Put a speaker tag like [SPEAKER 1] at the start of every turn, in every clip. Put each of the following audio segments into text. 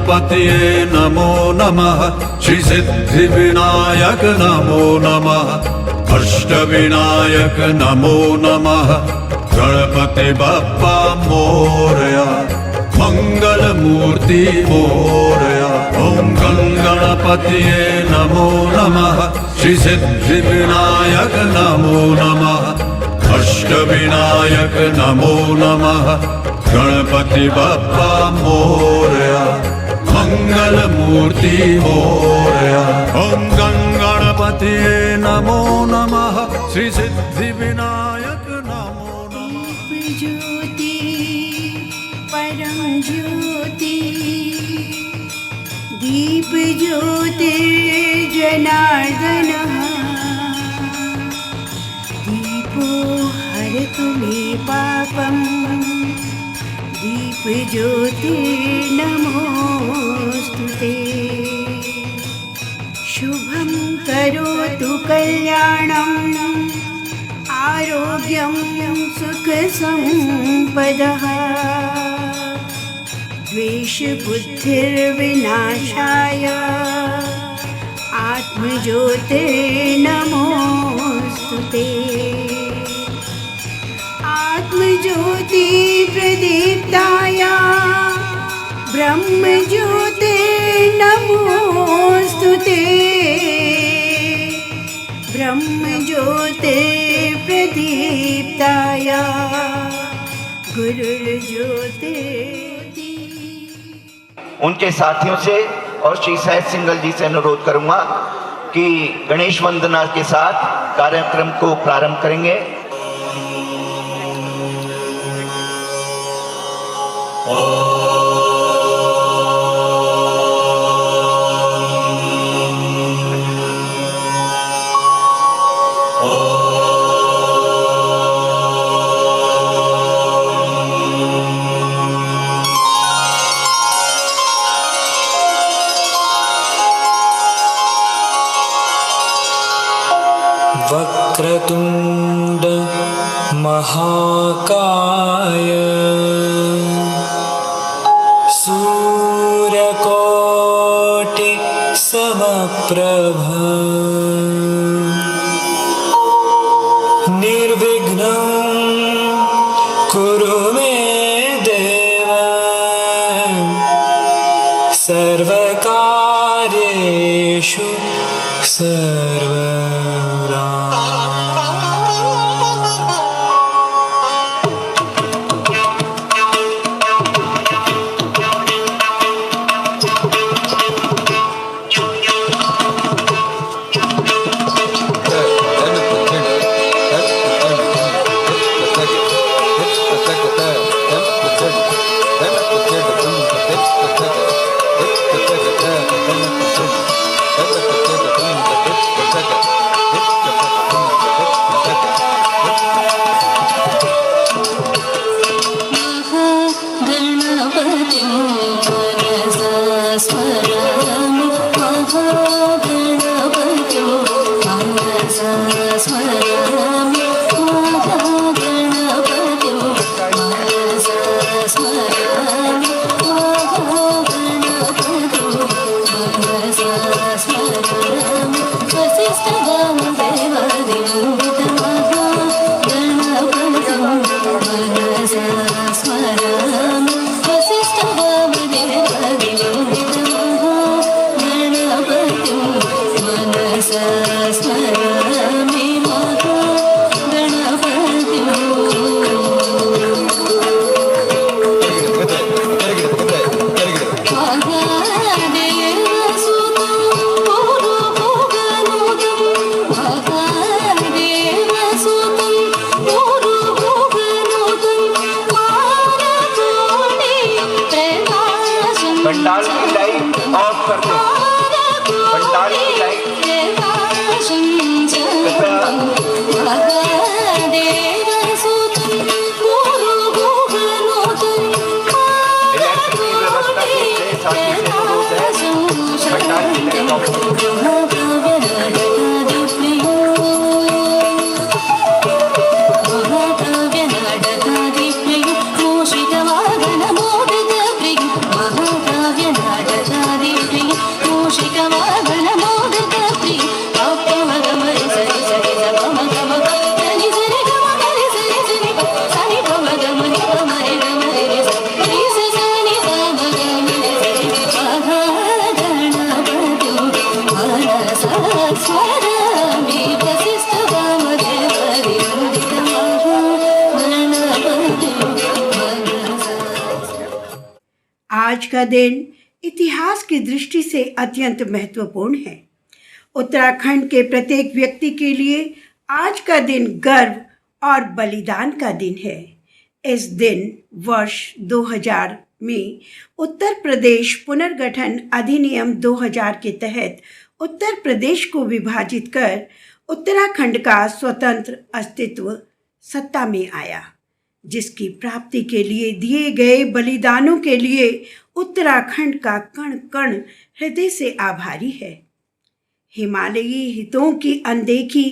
[SPEAKER 1] गणपतये नमो नमः। श्री सिद्धिविनायक नमो नमः। अष्टविनायक नमो नमः। गणपति बप्पा मोरया। मंगल मूर्ति मोरया। ओम गणपतये नमो नमः। श्री सिद्धिविनायक नमो नमः। अष्टविनायक नमो नमः। गणपति बप्पा मोरया। मंगल मूर्ति मोरया। ओम गणपतये नमो नमः। श्री सिद्धिविनायक नमो नमः।
[SPEAKER 2] ज्योति परम ज्योति दीप ज्योतिर्जनार्दनः। दीपो हरतु मे पापं। दीप ज्योतिर्नमोऽस्तुते। शुभं करोतु कल्याणम्। आरोग्यं सुखसम्पदः। द्वेषबुद्धिर्विनाशाय आत्मज्योतिर्नमोऽस्तुते। आत्मज्योति प्रदीप्ताय ब्रह्मज्योतिर्नमोऽस्तुते। ब्रह्मज्योति प्रदीप्ताय गुरुर्ज्योति।
[SPEAKER 3] उनके साथियों से और श्री सहज सिंगल जी से अनुरोध करूंगा कि गणेश वंदना के साथ कार्यक्रम को प्रारंभ करेंगे।
[SPEAKER 4] वक्रतुंड महाकाय सूर्यकोटि समप्रभ निर्विघ्नं कुरु मे देव सर्वकार्येषु सर्वदा।
[SPEAKER 3] पंडाल की लाइट ऑफ कर दो। पंडाल की लाइट
[SPEAKER 2] महाकाव्य नाटक आज का दिन इतिहास की दृष्टि से अत्यंत महत्वपूर्ण है। उत्तराखंड के प्रत्येक व्यक्ति के लिए आज का दिन गर्व और बलिदान का दिन है। इस दिन वर्ष 2000 में उत्तर प्रदेश पुनर्गठन अधिनियम 2000 के तहत उत्तर प्रदेश को विभाजित कर उत्तराखंड का स्वतंत्र अस्तित्व सत्ता में आया, जिसकी प्राप्ति के लिए दिए गए बलिदानों के लिए उत्तराखंड का कण कण हृदय से आभारी है। हिमालयी हितों की अनदेखी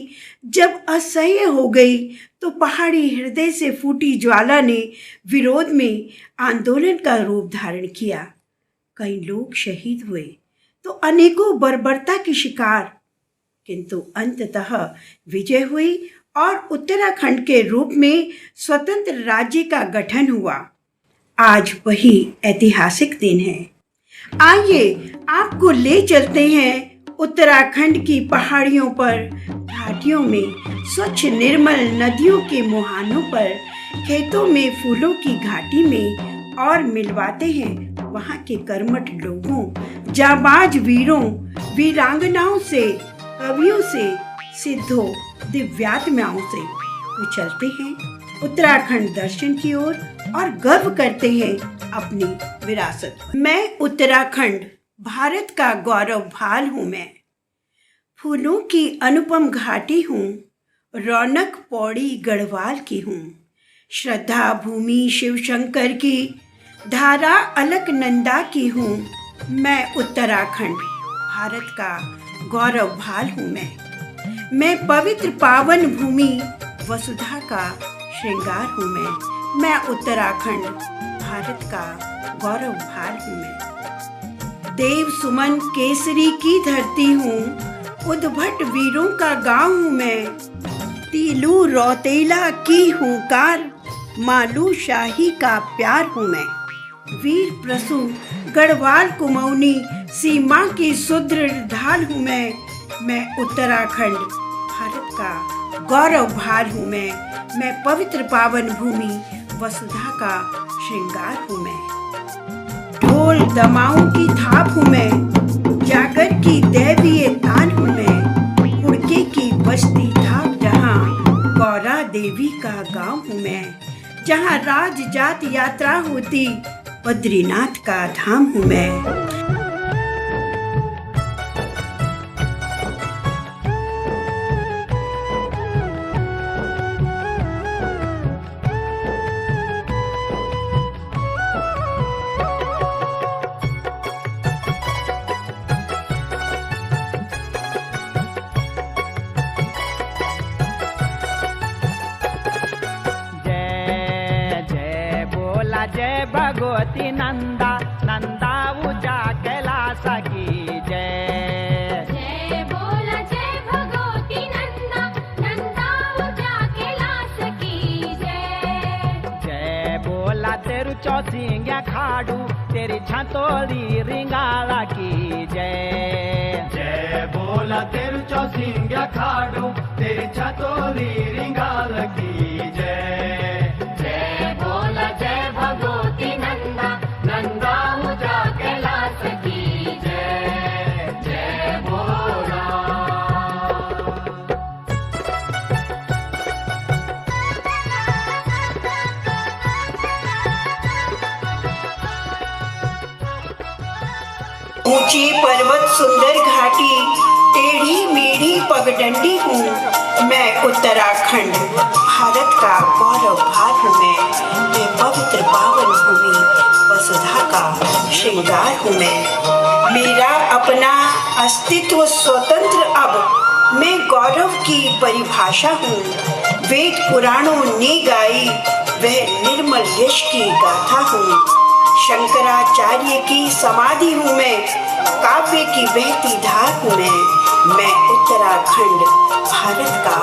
[SPEAKER 2] जब असह्य हो गई तो पहाड़ी हृदय से फूटी ज्वाला ने विरोध में आंदोलन का रूप धारण किया। कई लोग शहीद हुए तो अनेकों बर्बरता की शिकार, किंतु अंततः विजय हुई और उत्तराखंड के रूप में स्वतंत्र राज्य का गठन हुआ। आज वही ऐतिहासिक दिन है। आइए आपको ले चलते हैं उत्तराखंड की पहाड़ियों पर, घाटियों में स्वच्छ निर्मल नदियों के मुहानों पर, खेतों में फूलों की घाटी में, और मिलवाते हैं वहाँ के कर्मठ लोगों, जाबाज वीरों, वीरांगनाओं से, कवियों से, सिद्धों, दिव्यात्माओं से। तो चलते हैं उत्तराखंड दर्शन की ओर और गर्व करते हैं अपनी विरासत पर। मैं उत्तराखंड भारत का गौरव भाल हूँ। मैं फूलों की अनुपम घाटी हूँ, रौनक पौड़ी गढ़वाल की हूँ, श्रद्धा भूमि शिव शंकर की, धारा अलकनंदा की हूँ। मैं उत्तराखंड भारत का गौरव भाल हूँ। मैं पवित्र पावन भूमि वसुधा का श्रृंगार हूँ। मैं उत्तराखंड भारत का गौरव भाल हूँ। मैं देव सुमन केसरी की धरती हूँ, उद्भट वीरों का गांव हूँ। मैं तीलू रौतेला की हुंकार, मालू शाही का प्यार हूँ। मैं वीर प्रसू गढ़वाल कुमौनी सीमा की सुदृढ़ ढाल हूँ। मैं उत्तराखंड भारत का गौरव भाल हूँ। मैं पवित्र पावन भूमि वसुधा का श्रृंगार हूँ। मैं ढोल दमाऊं की थाप हूँ। मैं जागर की दैवीय तान हूँ। मैं हुड़के की बस्ती थाप जहाँ गौरा देवी का गांव हूँ। मैं जहाँ राज जात यात्रा होती बद्रीनाथ का धाम हूँ। मैं
[SPEAKER 5] जय भगवती नंदा नंदा ऊंचा कैलाश की जय।
[SPEAKER 6] जय बोला जय भगवती नंदा नंदा ऊंचा कैलाश की जय।
[SPEAKER 5] जय बोला तेरू चौसिंगा खाड़ू तेरी छतोली रिंगाला की जय।
[SPEAKER 7] जय बोला तेरू चौसिंगा खाड़ू तेरी छतोली रिंगाल की जय।
[SPEAKER 6] जय बोला जय भगवती नंदा नंदा ऊंचा कैलाश की जय। जय बोला
[SPEAKER 2] ऊंची पर्वत सुंदर घाटी टेढ़ी मेढ़ी पगडंडी हूँ। मैं उत्तराखंड भारत का गौरव भाल हूँ। मैं पवित्र पावन भूमि वसुधा का श्रृंगार हूँ। मैं मेरा अपना अस्तित्व स्वतंत्र, अब मैं गौरव की परिभाषा हूँ। वेद पुराणों ने गाई वह निर्मल यश की गाथा हूँ। शंकराचार्य की समाधि हूँ। मैं काव्य की बहती धार हूँ। मैं उत्तराखंड भारत का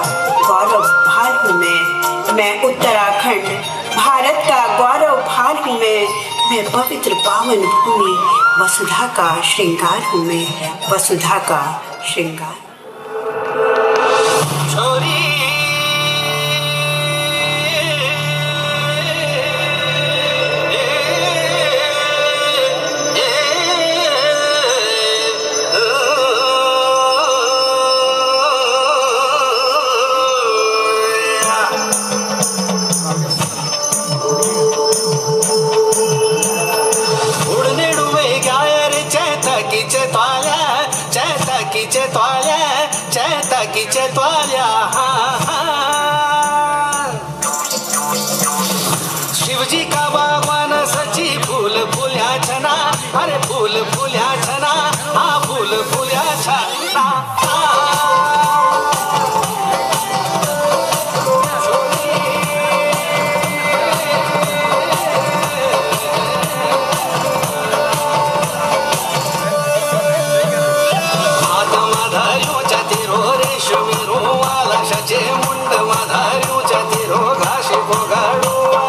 [SPEAKER 2] गौरव भाल हूँ। मैं उत्तराखंड भारत का गौरव भाल हूँ। मैं पवित्र पावन भूमि वसुधा का श्रृंगार हूँ। मैं वसुधा का श्रृंगार।
[SPEAKER 8] चैतवाल्या शिवजी का बागवान सची फूल फुल्या छना अरे फूल फुल्या छना हा फूल फुल्या छना मुंड माधार्यूच्या तिरो घाशी पोगाडूवा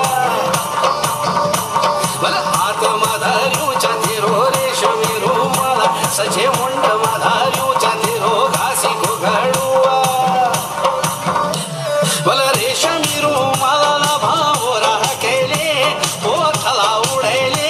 [SPEAKER 8] मला हात माधार्यूच्या तिरो रेशमी रुमाला सचे मुंड माधार्यूच्या तिरो घासी पोगाडूवा मला रेशमी रुमाला भावरा केले पोथला उडेल्या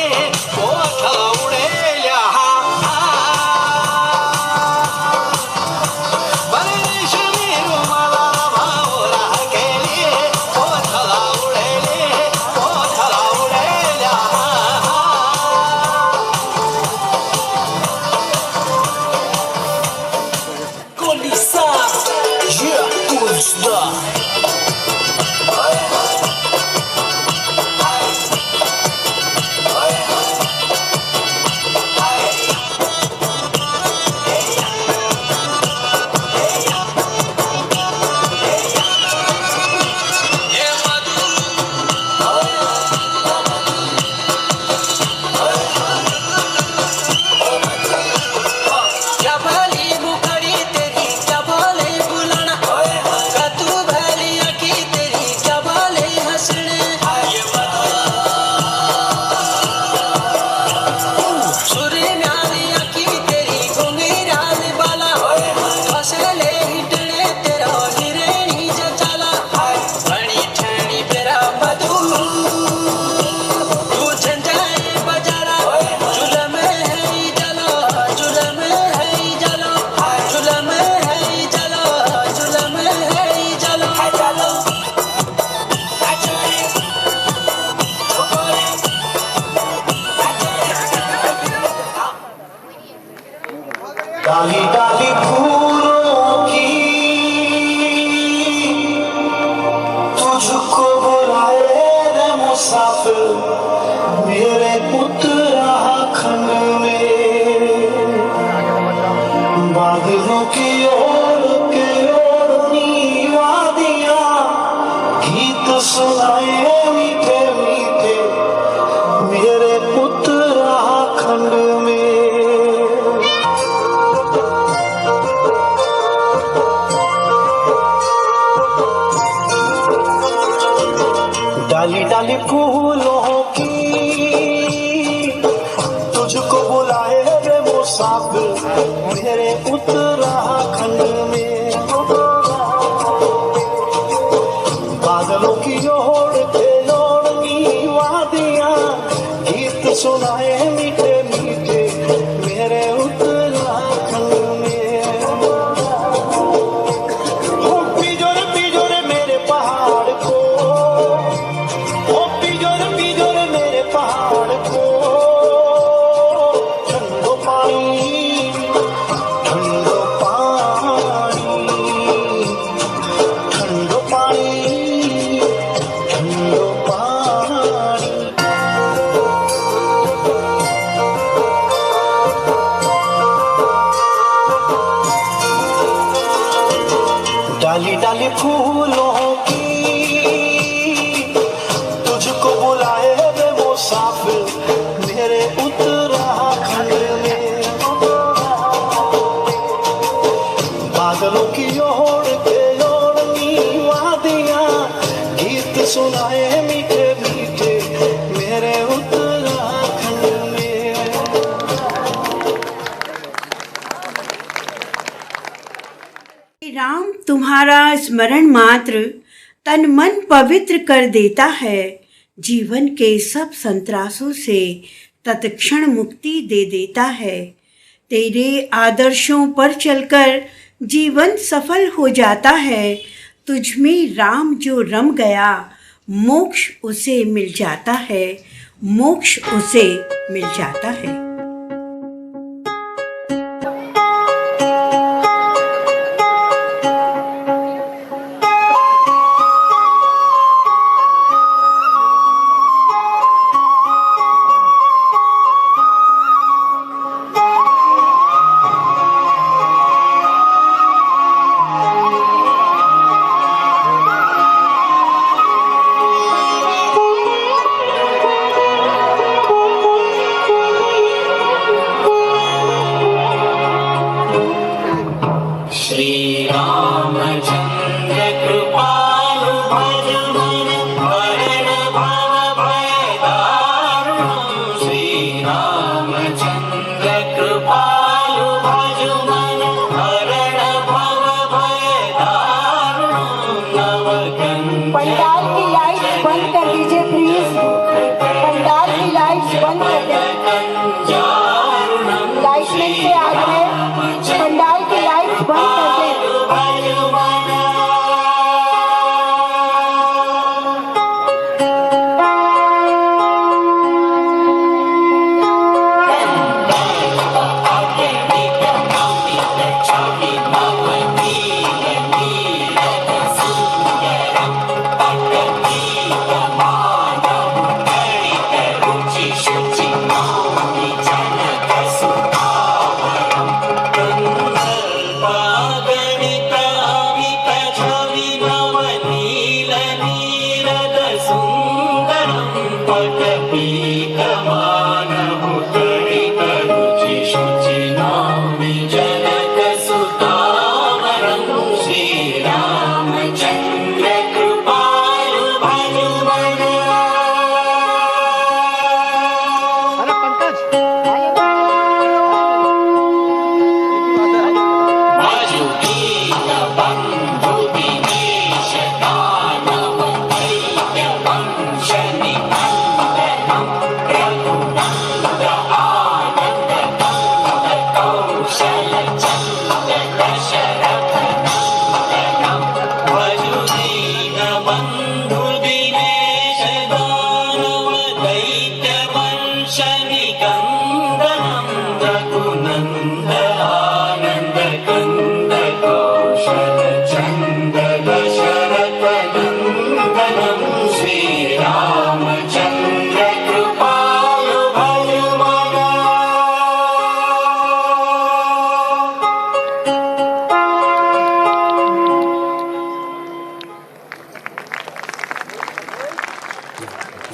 [SPEAKER 8] डाली डाली फूलों की तुझको बुलाए रे मुसाफिर मेरे उत्तराखंड में बादलों की ओर के ओढ़नी वादियां गीत सुनाए मीठे मीठे मेरे उत्तराखंड में डाली डाली फूलों की तुझको बुलाए रे मुसाफिर मेरे उत्तराखंड में बादलों की ओर पे ओढ़नी वादियां गीत सुनाए मीठे मीठे मेरे उत्तराखंड में पिजोरे मेरे पहाड़ को डाली डाली फूलों की तुझको बुलाए रे मुसाफिर मेरे उत्तराखंड में बादलों की ओर पे ओढ़नी वादियां गीत सुनाए मीठे मीठे मेरे उत्तराखंड में।
[SPEAKER 2] राम तुम्हारा स्मरण मात्र तन मन पवित्र कर देता है, जीवन के सब संतरासों से तत्क्षण मुक्ति दे देता है। तेरे आदर्शों पर चलकर जीवन सफल हो जाता है, तुझ में राम जो रम गया मोक्ष उसे मिल जाता है, मोक्ष उसे मिल जाता है। बंद कर दें। लाइटमैन से आग्रह, पंडाल की लाइट्स बंद कर दें।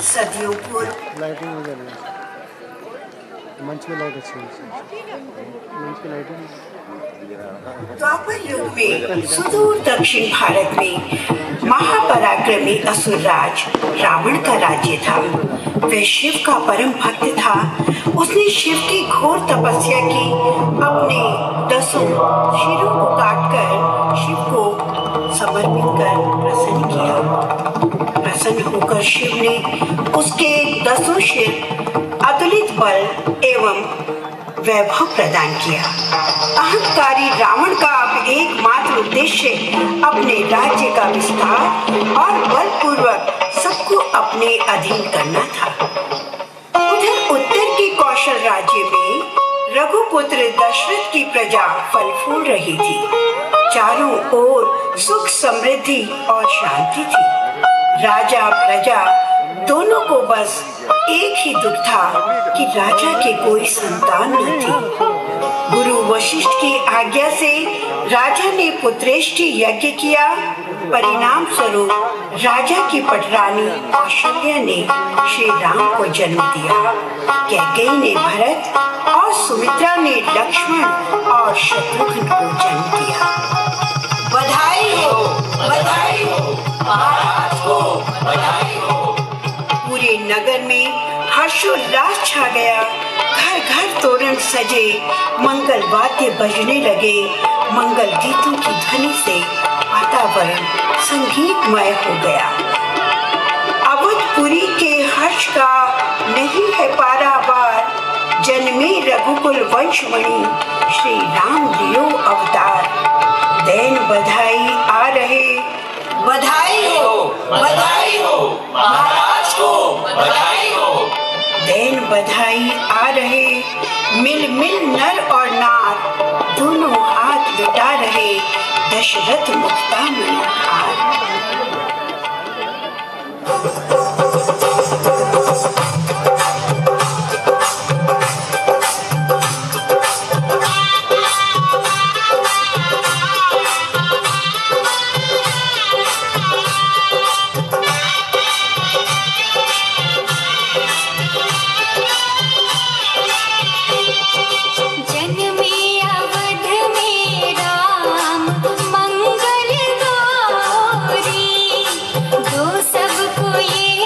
[SPEAKER 2] सदियों पूर्व
[SPEAKER 9] लाइटिंग हो जा रही है, मंच की लाइट अच्छी है, मंच की लाइटिंग।
[SPEAKER 2] द्वापर युग में सुदूर दक्षिण भारत में महापराक्रमी असुरराज रावण का राज्य था। वह शिव का परम भक्त था। उसने शिव की घोर तपस्या की, अपने 10 शिरों को काटकर शिव को समर्पित कर प्रसन्न किया। प्रसन्न होकर शिव ने उसके 10 शिर अतुलित बल एवं वैभव प्रदान किया। अहंकारी रावण का अब एकमात्र उद्देश्य अपने राज्य का विस्तार और बलपूर्वक सबको अपने अधीन करना था। उधर उत्तर के कौशल राज्य में रघुपुत्र दशरथ की प्रजा फल फूल रही थी। चारों ओर सुख समृद्धि और शांति थी। राजा प्रजा दोनों को बस एक ही दुख था कि राजा के कोई संतान न थी। गुरु वशिष्ठ की आज्ञा से राजा ने पुत्रेष्टि यज्ञ किया। परिणाम स्वरूप राजा की पटरानी कौशल्या ने श्री राम को जन्म दिया। कैकेयी ने भरत और सुमित्रा ने लक्ष्मण और शत्रुघ्न को जन्म दिया। बधाई हो महाराज को, बधाई हो। पूरे नगर में हर्षोल्लास छा गया। घर घर तोरण सजे, मंगल वाद्य बजने लगे। मंगल गीतों की ध्वनि से वातावरण संगीतमय हो गया। अवधपुरी के हर्ष का नहीं है पारावार। जन्मे रघुकुल वंशमणि, श्री राम लियो अवतार। दैन बधाई आ रहे, बधाई हो महाराज को, बधाई हो। दैन बधाई आ रहे, मिल मिल नर और नार, दोनों हाथ लुटा रहे दशरथ मुक्ता मनोहार।
[SPEAKER 6] सबको ये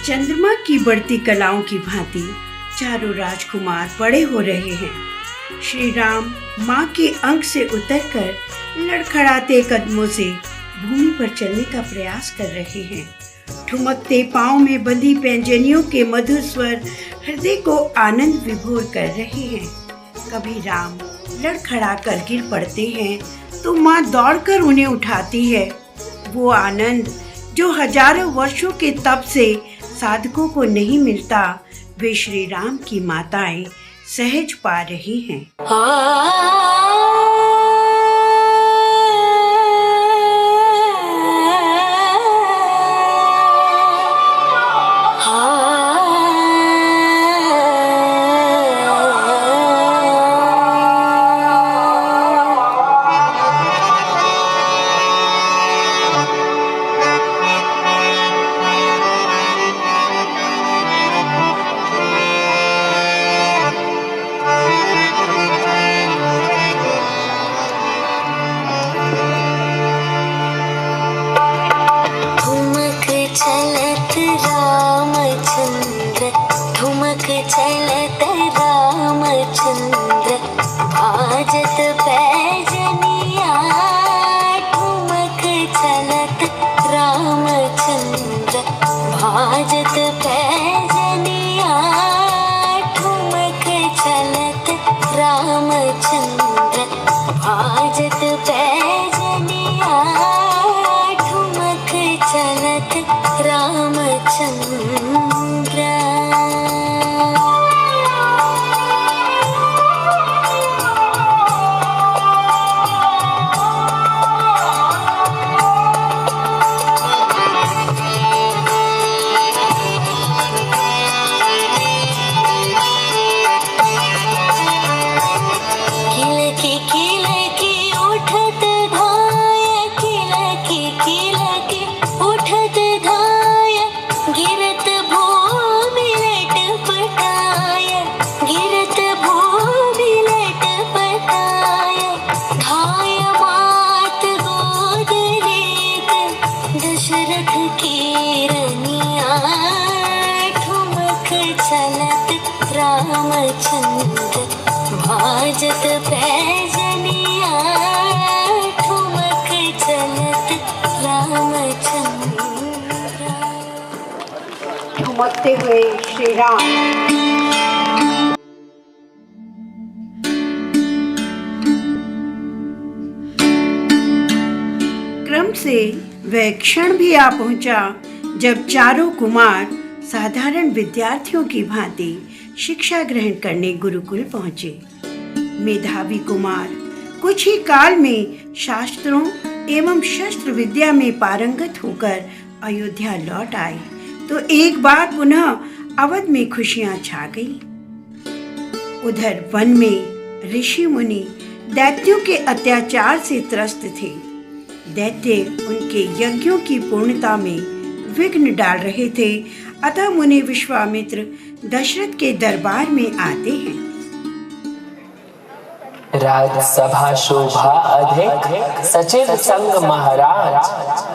[SPEAKER 2] चंद्रमा की बढ़ती कलाओं की भांति चारों राजकुमार बड़े हो रहे हैं। श्री राम माँ के अंक से उतरकर लड़खड़ाते कदमों से भूमि पर चलने का प्रयास कर रहे हैं। ठुमकते पाँव में बंधी पैंजनियों के मधुर स्वर हृदय को आनंद विभोर कर रहे हैं। कभी राम लड़खड़ा कर गिर पड़ते हैं तो माँ दौड़कर उन्हें उठाती है। वो आनंद जो हजारों वर्षों के तप से साधकों को नहीं मिलता, वे श्री राम की माताएं सहज पा रही हैं।
[SPEAKER 6] चलत रामचंद्र भाजत पैजनिया, ठुमक चलत रामचंद्र भाजत पैजनिया, ठुमक चलत रामचंद्र भाजत पैजनिया, ठुमक चलत रामचंद्र। रामचंद्र भाजत पैजनिया, ठुमक चलत रामचंद्र।
[SPEAKER 2] ठुमकते हुए श्री राम क्रम से वह क्षण भी आ पहुंचा जब चारों कुमार साधारण विद्यार्थियों की भांति शिक्षा ग्रहण करने गुरुकुल पहुंचे। मेधावी कुमार कुछ ही काल में शास्त्रों एवं शस्त्र विद्या में पारंगत होकर अयोध्या लौट आए तो एक बार पुनः अवध में खुशियां छा गई। उधर वन में ऋषि मुनि दैत्यों के अत्याचार से त्रस्त थे। दैत्य उनके यज्ञों की पूर्णता में विघ्न डाल रहे थे, अतः मुनि विश्वामित्र दशरथ के दरबार में आते हैं।
[SPEAKER 10] राजसभा शोभा अधिक सचिव संग महाराज,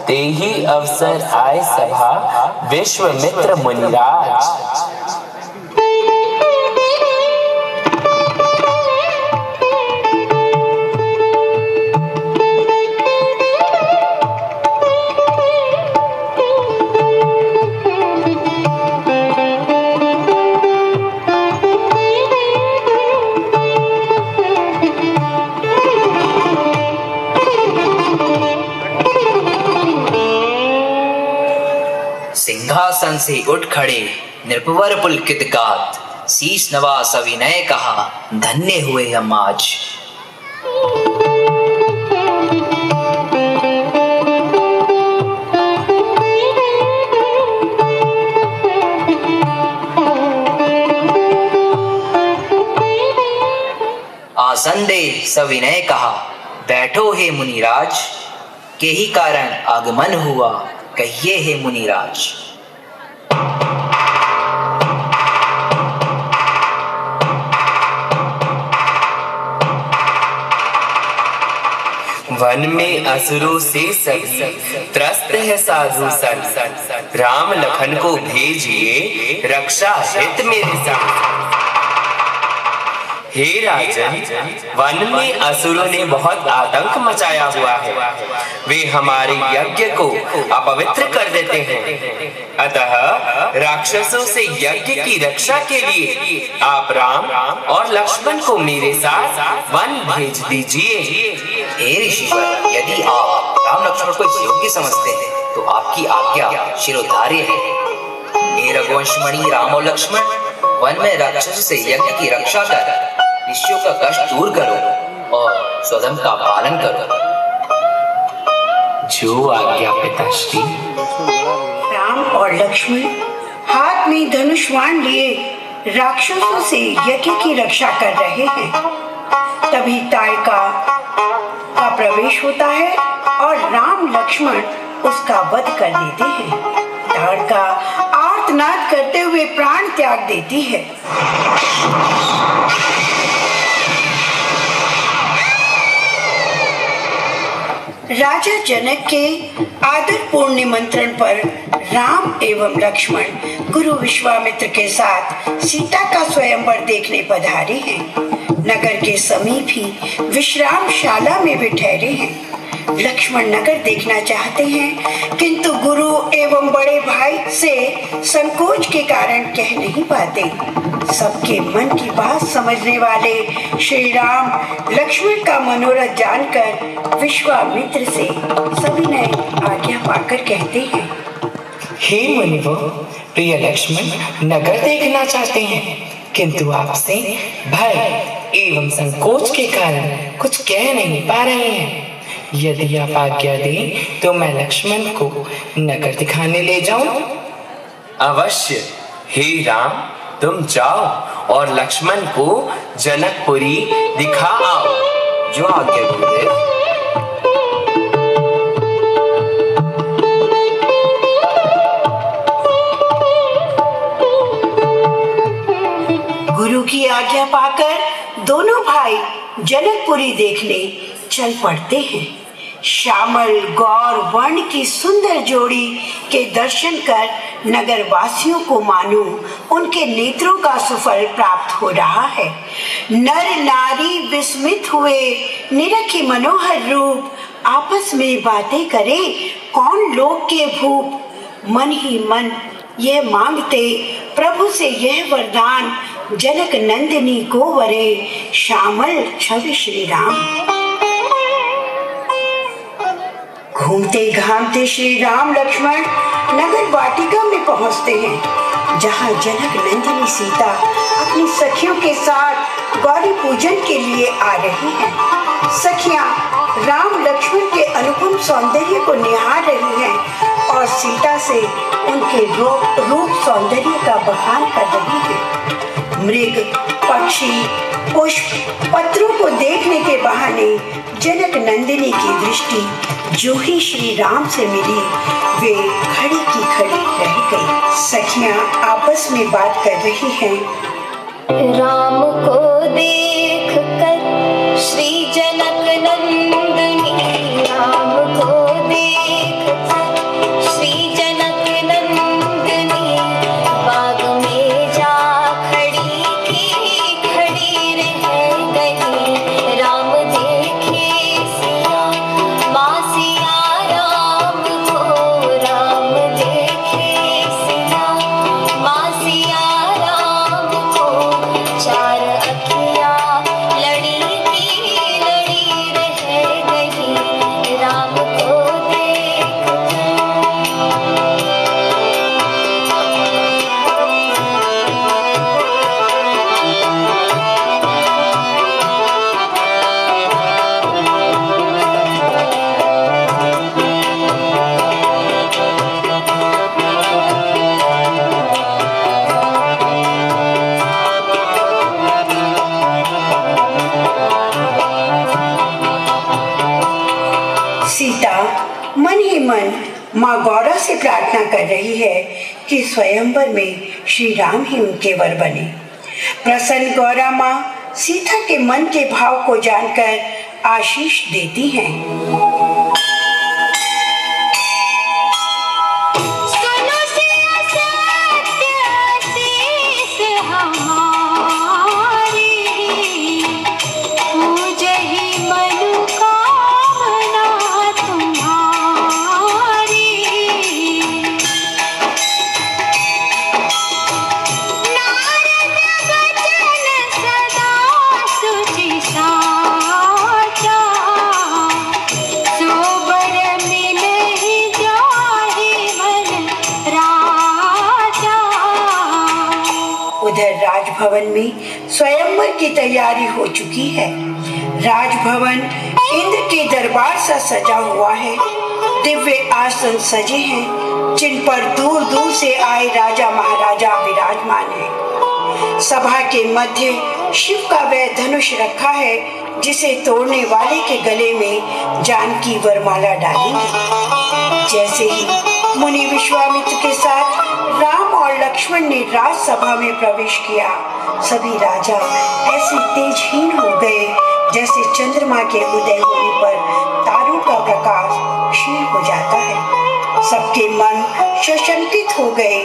[SPEAKER 10] तेहि अवसर आए सभा विश्वामित्र मुनिराज।
[SPEAKER 11] सिंहासन से उठ खड़े नृपवर पुलकित गात, शीश नवा सविनय कहा धन्य हुए हम आज। आसन दे सविनय कहा बैठो हे मुनिराज, के ही कारण आगमन हुआ कहिए हे मुनिराज।
[SPEAKER 10] वन में असुरों से सभी त्रस्त है साधु संत, राम लखन को भेजिए रक्षा हित मेरे संग। हे राजन, वन में असुरों ने बहुत आतंक मचाया हुआ है, वे हमारे यज्ञ को अपवित्र कर देते हैं। अतः राक्षसों से यज्ञ की रक्षा के लिए आप राम और लक्ष्मण को मेरे साथ वन भेज दीजिए।
[SPEAKER 11] हे ऋषिवर, यदि आप राम लक्ष्मण को योग्य समझते हैं तो आपकी आज्ञा शिरोधार्य है। हे रघुवंशमणि राम और लक्ष्मण, वन में राक्षसों से यज्ञ की रक्षा कर ऋषियों का कष्ट दूर करो और स्वधर्म का पालन करो।
[SPEAKER 10] जो आज्ञा पिताश्री।
[SPEAKER 2] राम और लक्ष्मण हाथ में धनुष बाण लिए राक्षसों से यज्ञ की रक्षा कर रहे हैं। तभी ताड़का का प्रवेश होता है और राम लक्ष्मण उसका वध कर देते हैं। ताड़का आर्तनाद करते हुए प्राण त्याग देती है। राजा जनक के आदरपूर्ण निमंत्रण पर राम एवं लक्ष्मण गुरु विश्वामित्र के साथ सीता का स्वयंवर देखने पधारे हैं। नगर के समीप ही विश्रामशाला में वे ठहरे हैं। लक्ष्मण नगर देखना चाहते हैं, किंतु गुरु एवं बड़े भाई से संकोच के कारण कह नहीं पाते। सबके मन की बात समझने वाले श्री राम लक्ष्मण का मनोरथ जानकर विश्वामित्र से सविनय आज्ञा पाकर कहते हैं,
[SPEAKER 10] हे मुनिवर, प्रिय लक्ष्मण नगर देखना चाहते हैं, किंतु आपसे भय एवं संकोच के कारण कुछ कह नहीं पा रहे हैं। यदि आप आज्ञा दें तो मैं लक्ष्मण को नगर दिखाने ले जाऊं। अवश्य हे राम, तुम जाओ और लक्ष्मण को जनकपुरी दिखा आओ।
[SPEAKER 11] जो आज्ञा गुरुदेव।
[SPEAKER 2] गुरु की आज्ञा पाकर दोनों भाई जनकपुरी देखने चल पड़ते हैं। श्यामल गौर वर्ण की सुंदर जोड़ी के दर्शन कर नगर वासियों को मानो उनके नेत्रों का सुफल प्राप्त हो रहा है। नर नारी विस्मित हुए निरखी मनोहर रूप, आपस में बातें करे कौन लोक के भूप। मन ही मन यह मांगते प्रभु से यह वरदान, जनक नंदिनी को वरे श्यामल छवि श्री राम। घूमते घामते श्री राम लक्ष्मण नगर वाटिका में पहुंचते हैं, जहां जनक नंदिनी सीता अपनी सखियों के साथ गौरी पूजन के लिए आ रही हैं। सखियां राम लक्ष्मण के अनुपम सौंदर्य को निहार रही हैं और सीता से उनके रूप सौंदर्य का बखान कर रही हैं। मृग पक्षी पुष्प पत्रों को देखने के बहाने जनक नंदिनी की दृष्टि जो ही श्री राम से मिली, वे खड़ी की खड़ी रह गई। सखियां आपस में बात कर रही हैं।
[SPEAKER 6] राम को देख कर श्री जनक नंदिनी, राम को देख कर श्री जनक नंदिनी, बाग में जा खड़ी की खड़ी रह गई। राम देखे सिया माँ सिया राम को, राम देखे सिया माँ सिया राम को, चार अखियाँ लड़ी की लड़ी रह गई। राम को देख
[SPEAKER 2] सीता मन ही मन माँ गौरा से प्रार्थना कर रही है कि स्वयंवर में श्री राम ही उनके वर बने। प्रसन्न गौरा माँ सीता के मन के भाव को जानकर आशीष देती हैं।
[SPEAKER 6] सुनो से असत्य शीस हमारी, पूजहि मनोकामना तुम्हारी। नारद बचन सदा सुचि साचा, सोबर मिलहि जाहि मन राजा।
[SPEAKER 2] उधर राजभवन में स्वयंवर की तैयारी हो चुकी है। राजभवन इंद्र के दरबार सा सजा हुआ है। दिव्य आसन सजे हैं जिन पर दूर दूर से आए राजा महाराजा विराजमान हैं। सभा के मध्य शिव का वह धनुष रखा है जिसे तोड़ने वाले के गले में जानकी वरमाला डालेंगे। जैसे ही मुनि विश्वामित्र के साथ राम और लक्ष्मण ने राजसभा में प्रवेश किया, सभी राजा ऐसे तेजहीन हो गए जैसे चंद्रमा के उदय होने पर तारों का प्रकाश क्षीण हो जाता है। सबके मन सशंकित हो गए,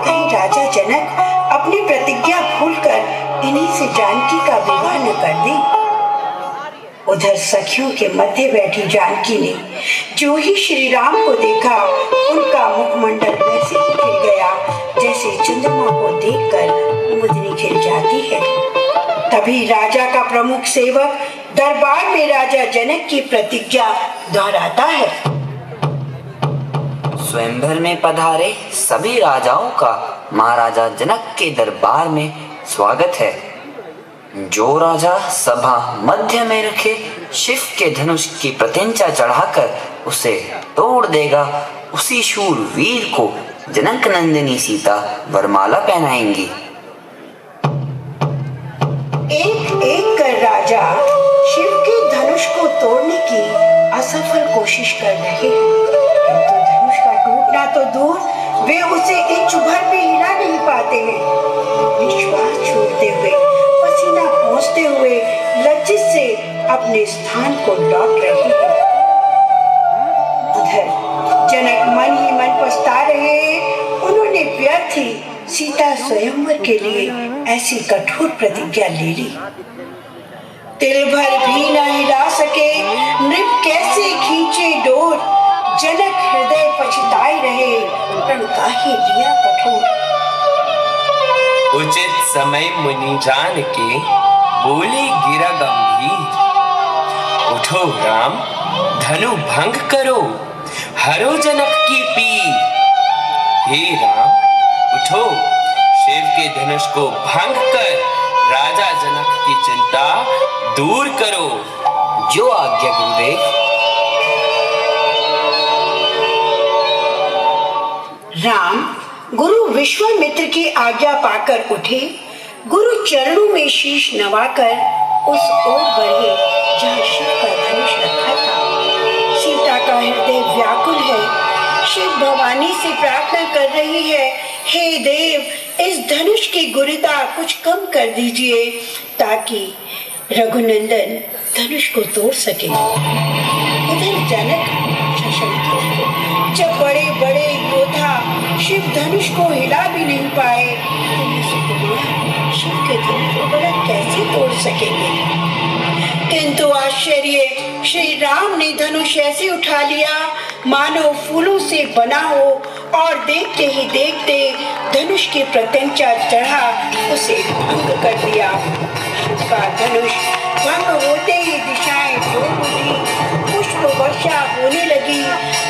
[SPEAKER 2] कहीं राजा जनक अपनी प्रतिज्ञा भूलकर इन्हीं से जानकी का विवाह न कर दे। उधर सखियों के मध्य बैठी जानकी ने जो ही श्री राम को देखा, उनका मुखमंडल वैसे ही खिल गया जैसे चंद्रमा को देखकर मुदनी खिल जाती है। तभी राजा का प्रमुख सेवक दरबार में राजा जनक की प्रतिज्ञा दोहराता है।
[SPEAKER 11] स्वयंवर में पधारे सभी राजाओं का महाराजा जनक के दरबार में स्वागत है। जो राजा सभा मध्य में रखे शिव के धनुष की प्रतिंचा चढ़ाकर उसे तोड़ देगा, उसी शूर वीर को जनक नंदिनी सीता वरमाला पहनाएंगी।
[SPEAKER 2] एक एक कर राजा शिव के धनुष को तोड़ने की असफल कोशिश कर रहे हैं, किंतु धनुष का टूटना तो दूर, वे उसे इंच भर भी हिला नहीं पाते हैं। विश्वास छोड़ते हुए, पसीना पोंछते हुए लज्जित से अपने स्थान को लौट रहे हैं। उधर जनक मन ही मन पछता रहे हैं। उन्होंने व्यर्थ ही सीता स्वयंवर के लिए ऐसी कठोर प्रतिज्ञा ले ली। तिल भर भी न हिला सके नृप कैसे खींचे डोर, जनक हृदय पछताए रहे प्रण काहे लिया कठोर।
[SPEAKER 10] उचित समय मुनि जान के बोले गिरा गंभीर, उठो राम धनु भंग करो, हरो जनक की पीर। हे राम उठो, शिव के धनुष को भंग कर राजा जनक की चिंता दूर करो।
[SPEAKER 11] जो आज्ञा गुरुदेव।
[SPEAKER 2] राम गुरु विश्वामित्र की आज्ञा पाकर उठे। गुरु चरणों में शीश नवाकर उस ओर बढ़े जहाँ शिव का धनुष रखा था। सीता का हृदय व्याकुल है, शिव भवानी से प्रार्थना कर रही है, हे देव इस धनुष की गुरुता कुछ कम कर दीजिए ताकि रघुनंदन धनुष को तोड़ सके। उधर जनक सशंकित है, जब बड़े बड़े योद्धा शिव धनुष को हिला भी नहीं पाए तो ये सुकुमार शिव के धनुष को बड़ा कैसे तोड़ सकेंगे। किंतु आश्चर्य, श्री राम ने धनुष ऐसे उठा लिया मानो फूलों से बना हो, और देखते ही देखते धनुष की प्रत्यंचा चढ़ा उसे भंग कर दिया। उसका धनुष भंग होते ही दिशाएं डोल उठी, पुष्प वर्षा होने लगी।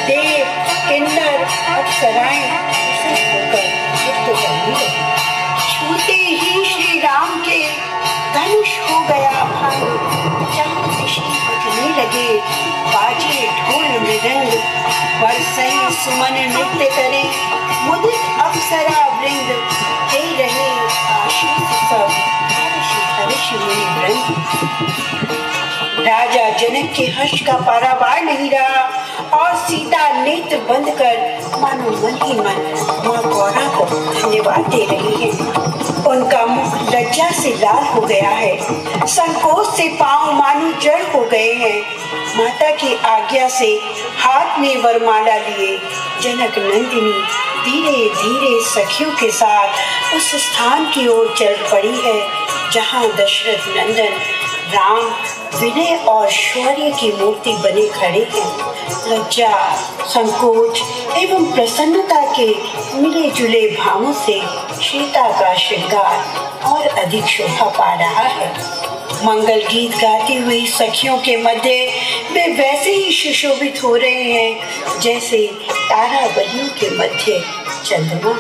[SPEAKER 2] देव किन्नर अप्सराएं विशेष होकर नृत्य करने लगी। छूते ही श्री राम के धनुष हो गया भंग, चांद दृष्टि बजने लगे, बाजे ढोल मृदंग, बरसई सुमन नृत्य करे, मुदित अप्सरा वृंद, हे रहे आशीष सब हर्ष मुनि वृंद। राजा जनक के हर्ष का पारावार नहीं रहा और सीता नेत्र बंद कर मानो मन ही मन माँ गौरा को धन्यवाद दे रही है। उनका मुख लज्जित लज्जा से लाल हो गया है, संकोच से पांव मानो जड़ हो गए हैं। माता की आज्ञा से हाथ में वरमाला लिए जनक नंदिनी धीरे धीरे सखियों के साथ उस स्थान की ओर चल पड़ी है जहां दशरथ नंदन राम विनय और शौर्य की मूर्ति बने खड़े हैं। लज्जा, संकोच एवं प्रसन्नता के मिले जुले भावों से सीता का श्रृंगार और अधिक शोभा पा रहा है। मंगल गीत गाती हुई सखियों के मध्य वे वैसे ही सुशोभित हो रहे हैं जैसे तारा बलियों के मध्य चंद्रमा।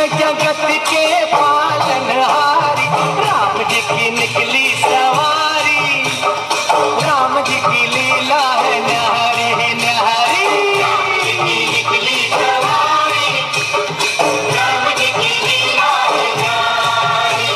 [SPEAKER 8] जगत के पालनहारी, राम जी की निकली सवारी, राम जी की लीला है न्यारी न्यारी, निकली सवारी, राम जी की लीला है न्यारी।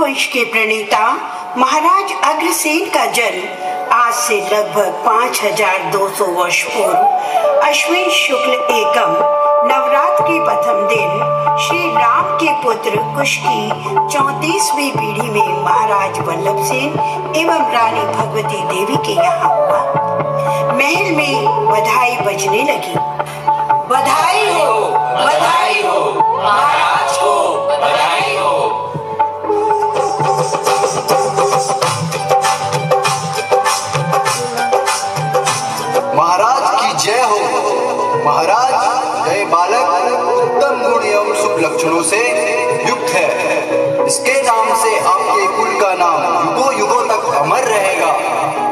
[SPEAKER 2] वंश के प्रणेता महाराज अग्रसेन का जन्म आज से लगभग 5200 वर्ष पूर्व अश्विन शुक्ल एकम नवरात्र के प्रथम दिन श्री राम के पुत्र कुश की 34वीं पीढ़ी में महाराज वल्लभ सेन एवं रानी भगवती देवी के यहाँ हुआ। महल में बधाई बजने लगी। बधाई हो महाराज को, बधाई हो।
[SPEAKER 12] महाराज की जय हो। महाराज यह बालक उत्तम गुण एवं शुभ लक्षणों से युक्त है। इसके नाम से आपके कुल का नाम युगों युगों तक अमर रहेगा।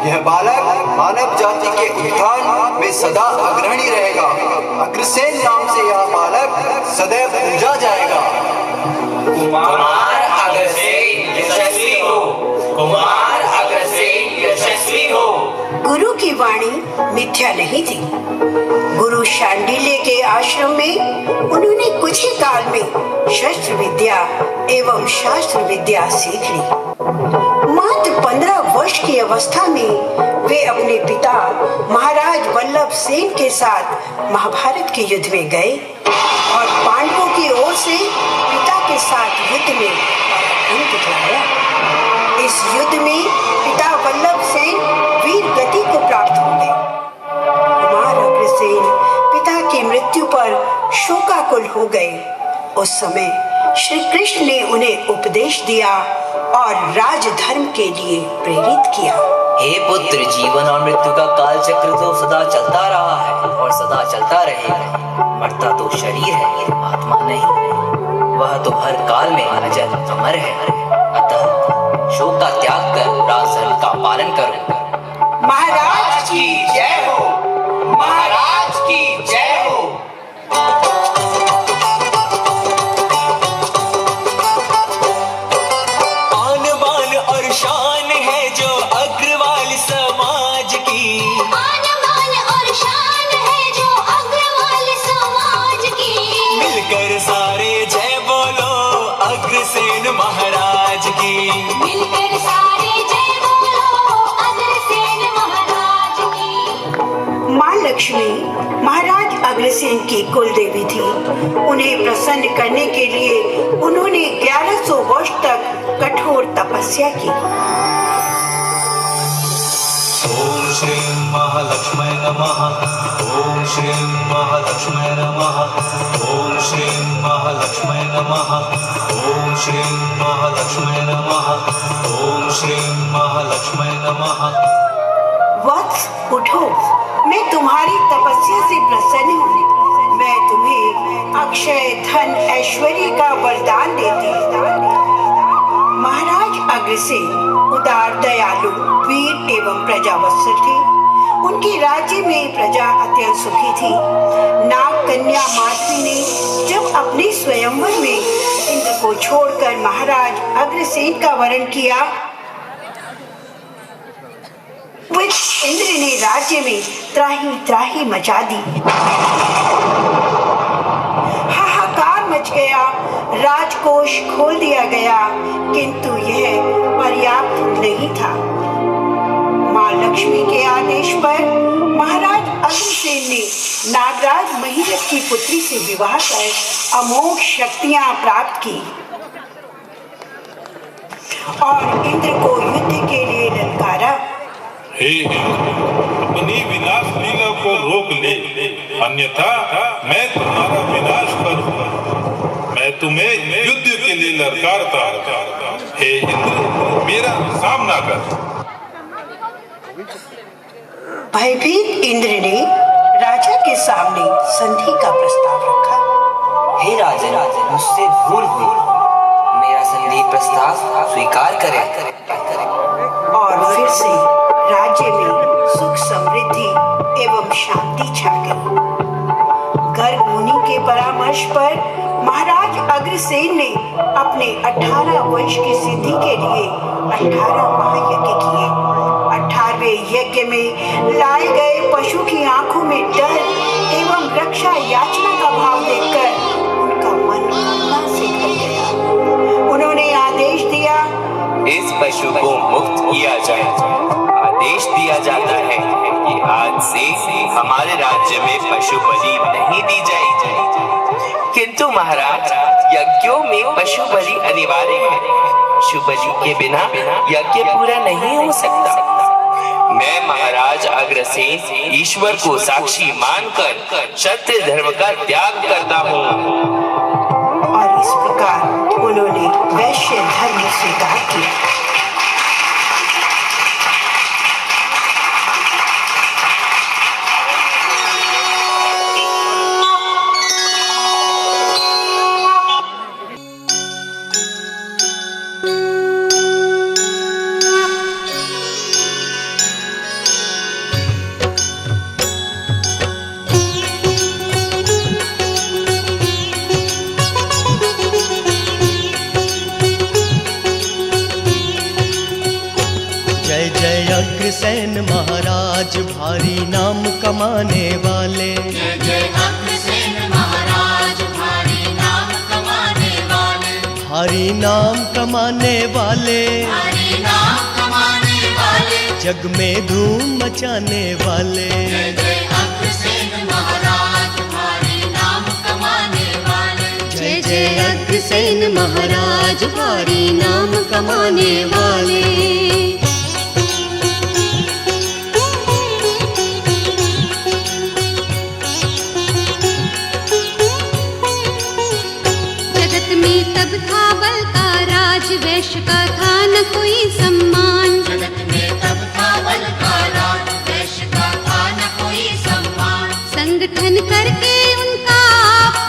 [SPEAKER 12] यह बालक मानव जाति के उत्थान में सदा अग्रणी रहेगा। अग्रसेन नाम से यह बालक सदैव पूजा जाएगा।
[SPEAKER 10] कुमार अग्रसेन यशस्वी हो, कुमार अग्रसेन यशस्वी हो।
[SPEAKER 2] गुरु की वाणी मिथ्या नहीं थी। गुरु शांडिल्य के आश्रम में उन्होंने कुछ ही काल में शस्त्र विद्या एवं शास्त्र विद्या सीख ली। मात्र 15 वर्ष की अवस्था में वे अपने पिता महाराज वल्लभ सेन के साथ महाभारत के युद्ध में गए और पांडवों की ओर से पिता के साथ युद्ध में पराक्रम दिखलाया। इस युद्ध में पिता वल्लभ सेन वीर गति को प्राप्त हो गए। कुमार अग्रसेन पिता की मृत्यु पर शोकाकुल हो गए। उस समय श्री कृष्ण ने उन्हें उपदेश दिया और राजधर्म के लिए प्रेरित किया।
[SPEAKER 11] हे पुत्र, जीवन और मृत्यु का काल चक्र तो सदा चलता रहा है और सदा चलता रहेगा। मरता तो शरीर है, आत्मा नहीं। वह तो हर काल में अजर अमर है। अतः शोक का त्याग कर राजधर्म का पालन करो।
[SPEAKER 2] महाराज
[SPEAKER 11] की जय हो, महाराज की जय हो।
[SPEAKER 4] आन बान और शान है जो अग्रवाल समाज की,
[SPEAKER 6] आन बान और शान है जो अग्रवाल समाज की।
[SPEAKER 4] मिलकर सारे जय बोलो अग्रसेन महाराज की,
[SPEAKER 6] मिलकर सारे जय बोलो अग्रसेन महाराज की।
[SPEAKER 2] माँ लक्ष्मी महाराज अग्रसेन की कुल देवी थी। उन्हें प्रसन्न करने के लिए उन्होंने 1100 वर्ष तक कठोर तपस्या की।
[SPEAKER 8] ओम श्री महालक्ष्मी नमः। ओम श्री महालक्ष्मी नमः। ओम श्री महालक्ष्मी नमः। ओम श्री महालक्ष्मी नमः। ओम श्री महालक्ष्मी नमः।
[SPEAKER 2] वत्स उठो, मैं तुम्हारी तपस्या से प्रसन्न हूँ। मैं तुम्हें अक्षय धन ऐश्वर्य का वरदान देती हूँ। महाराज अग्रसेन उदार दयालु वीर एवं प्रजावत्सल थे। उनके राज्य में प्रजा अत्यंत सुखी थी। नाग कन्या माधवी ने जब अपने स्वयंवर में इंद्र को छोड़कर महाराज अग्रसेन का वरण किया उस इंद्र ने राज्य में त्राही त्राही मचा दी। हाहाकार मच गया, राजकोष खोल दिया गया, किंतु यह पर्याप्त नहीं था। मां लक्ष्मी के आदेश पर महाराज अग्रसेन ने नागराज महिरथ की पुत्री से विवाह कर अमोघ शक्तियां प्राप्त की और इंद्र को युद्ध के लिए ललकारा।
[SPEAKER 13] हे अपनी विनाश लीला को रोक ले, अन्यथा मैं तुम्हारा विनाश करूंगा। मैं तुम्हें युद्ध के लिए ललकारता। हे इंद्र, मेरा सामना कर।
[SPEAKER 2] भयभीत इंद्र ने राजा के सामने संधि का प्रस्ताव रखा।
[SPEAKER 11] हे राजन, मुझसे भूल हुई, मेरा संधि प्रस्ताव स्वीकार करें।
[SPEAKER 2] और फिर से राज्य में सुख समृद्धि एवं शांति छा गई। गर्ग मुनि के परामर्श पर महाराज अग्रसेन ने अपने 18 वंश की सिद्धि के लिए 18 महायज्ञ किए। 18वें यज्ञ में लाए गए पशु की आंखों में डर एवं रक्षा याचना का भाव देखकर उनका मन करुणा से भर गया। उन्होंने आदेश दिया,
[SPEAKER 10] इस पशु को मुक्त किया जाए। आदेश दिया जाता है कि आज से हमारे राज्य में पशु बलि नहीं दी जाएगी। किंतु महाराज, यज्ञों में पशु बलि अनिवार्य है। पशु बलि के बिना यज्ञ पूरा नहीं हो सकता। मैं महाराज अग्रसेन ईश्वर को साक्षी मानकर क्षत्रिय धर्म का त्याग करता हूँ।
[SPEAKER 2] और इस प्रकार उन्होंने वैश्य धर्म स्वीकार किया।
[SPEAKER 14] अग्रसेन महाराज भारी नाम कमाने वाले।
[SPEAKER 6] जय जय अग्रसेन महाराज भारी नाम कमाने वाले।
[SPEAKER 14] भारी नाम कमाने वाले,
[SPEAKER 6] भारी नाम कमाने वाले,
[SPEAKER 14] जग में धूम मचाने वाले।
[SPEAKER 6] जय जय अग्रसेन महाराज भारी नाम कमाने वाले।
[SPEAKER 14] जय जय अग्रसेन महाराज भारी नाम कमाने वाले।
[SPEAKER 6] तब था बल का राज, वैश्य का था न कोई सम्मान। जगत में तब था बल का राज, वैश्य का था न कोई सम्मान। संगठन करके उनका,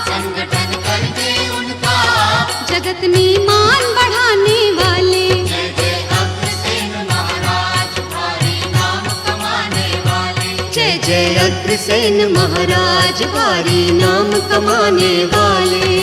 [SPEAKER 6] संगठन करके उनका, जगत में मान बढ़ाने वाले। जय जय अग्रसेन महाराज भारी नाम कमाने वाले।
[SPEAKER 14] जय जय अग्रसेन महाराज भारी नाम कमाने वाले।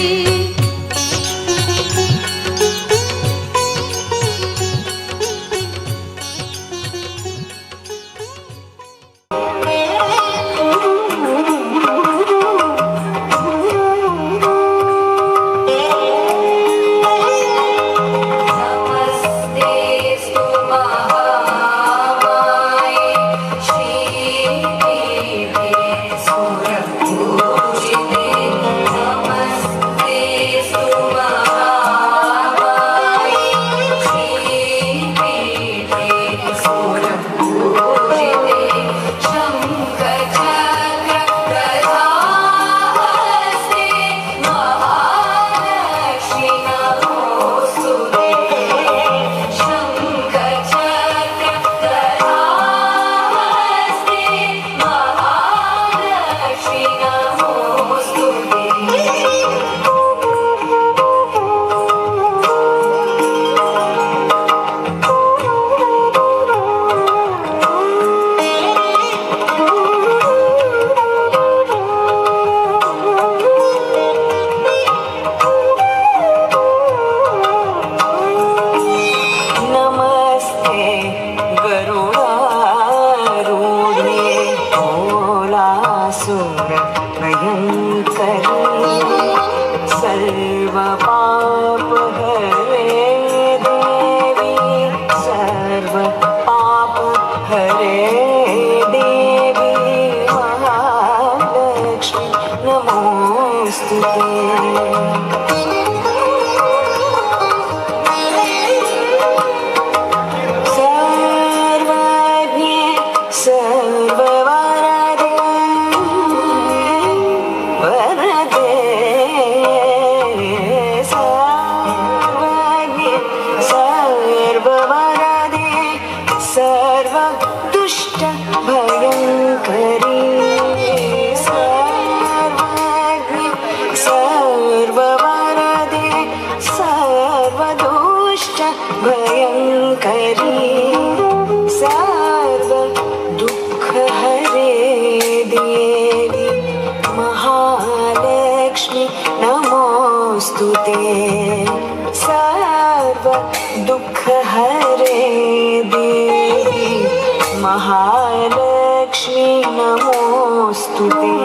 [SPEAKER 6] नमस्ते
[SPEAKER 15] असुर भयंकरी सर्व पाप हरे देवी सर्व पाप हरे देवी महालक्ष्मी नमोस्तुते। सर्व दुख हरे देवी महालक्ष्मी नमोस्तुते।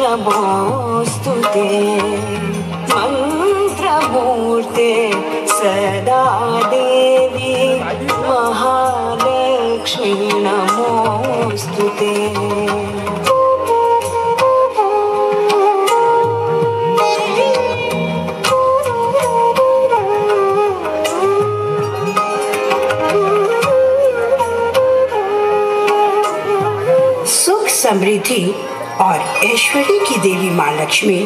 [SPEAKER 15] नमोस्तुते मंत्रमूर्ते सदा देवी महालक्ष्मी नमोस्तुते।
[SPEAKER 2] सुख समृद्धि और ऐश्वर्य की देवी माँ लक्ष्मी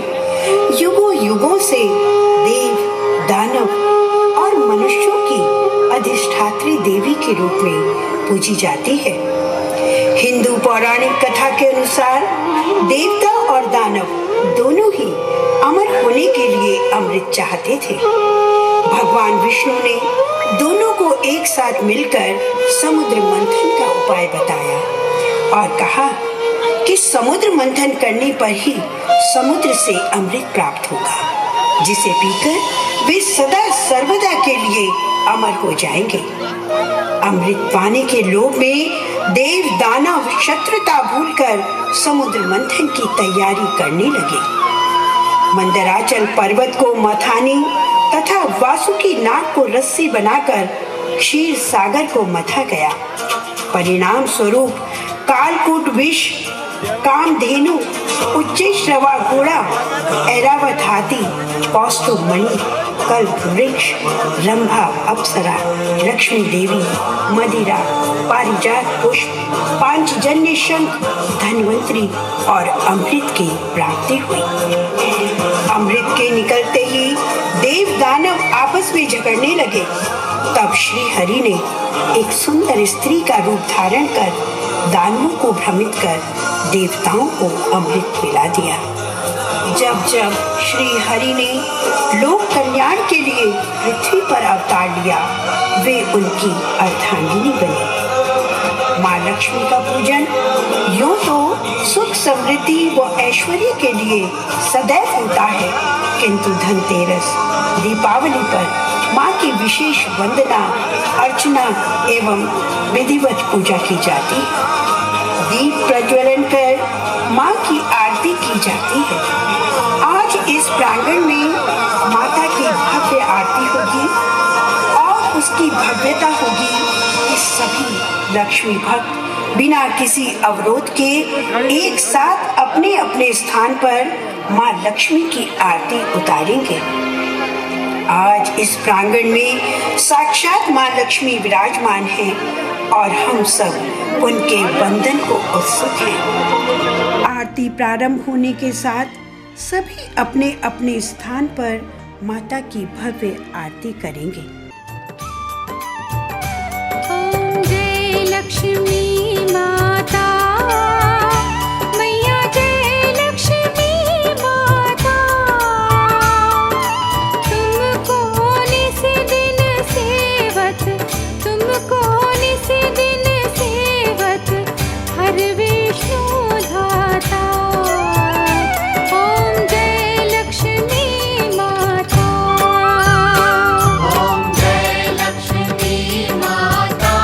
[SPEAKER 2] युगों युगों से देव, दानव और मनुष्यों की अधिष्ठात्री देवी के रूप में पूजी जाती है। हिंदू पौराणिक कथा के अनुसार देवता और दानव दोनों ही अमर होने के लिए अमृत चाहते थे। भगवान विष्णु ने दोनों को एक साथ मिलकर समुद्र मंथन का उपाय बताया और कहा कि समुद्र मंथन करने पर ही समुद्र से अमृत प्राप्त होगा, जिसे पीकर वे सदा सर्वदा के लिए अमर हो जाएंगे। अमृत पाने के लोभ में देव दानव शत्रुता भूलकर समुद्र मंथन की तैयारी करने लगे। मंदराचल पर्वत को मथाने तथा वासुकी नाग को रस्सी बनाकर क्षीर सागर को मथा गया। परिणाम स्वरूप कालकूट विष, कामधेनु, उच्चैश्रवा घोड़ा, ऐरावत हाथी, कौस्तुभ मणि, कल्प वृक्ष, रंभा अप्सरा, लक्ष्मी देवी, मदिरा, पारिजात पुष्प, पांचजन्य शंख, धन्वंतरी और अमृत की प्राप्ति हुई। अमृत के निकलते ही देव दानव आपस में झगड़ने लगे। तब श्री हरि ने एक सुंदर स्त्री का रूप धारण कर दानवों को भ्रमित कर देवताओं को अमृत पिला दिया। जब जब श्री हरि ने लोक कल्याण के लिए पृथ्वी पर अवतार लिया, वे उनकी अर्धांगिनी बने। माँ लक्ष्मी का पूजन यूं तो सुख समृद्धि व ऐश्वर्य के लिए सदैव होता है, किंतु धनतेरस, दीपावली पर माँ की विशेष वंदना, अर्चना एवं विधिवत पूजा की जाती है। दीप प्रज्वलन कर माँ की आरती की जाती है। आज इस प्रांगण में माता की भव्य आरती होगी और उसकी भव्यता होगी कि सभी लक्ष्मी भक्त बिना किसी अवरोध के एक साथ अपने अपने स्थान पर माँ लक्ष्मी की आरती उतारेंगे। आज इस प्रांगण में साक्षात माँ लक्ष्मी विराजमान हैं और हम सब उनके वंदन को उत्सुक हैं। आरती प्रारंभ होने के साथ सभी अपने अपने स्थान पर माता की भव्य आरती करेंगे।
[SPEAKER 6] ओम जय लक्ष्मी माता, मैया जय लक्ष्मी माता, तुमको निस दिन सेवत, तुमको निस दिन सेवत, हर विष्णु धाता। ओम जय लक्ष्मी माता, ओम जय लक्ष्मी माता,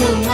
[SPEAKER 6] सुना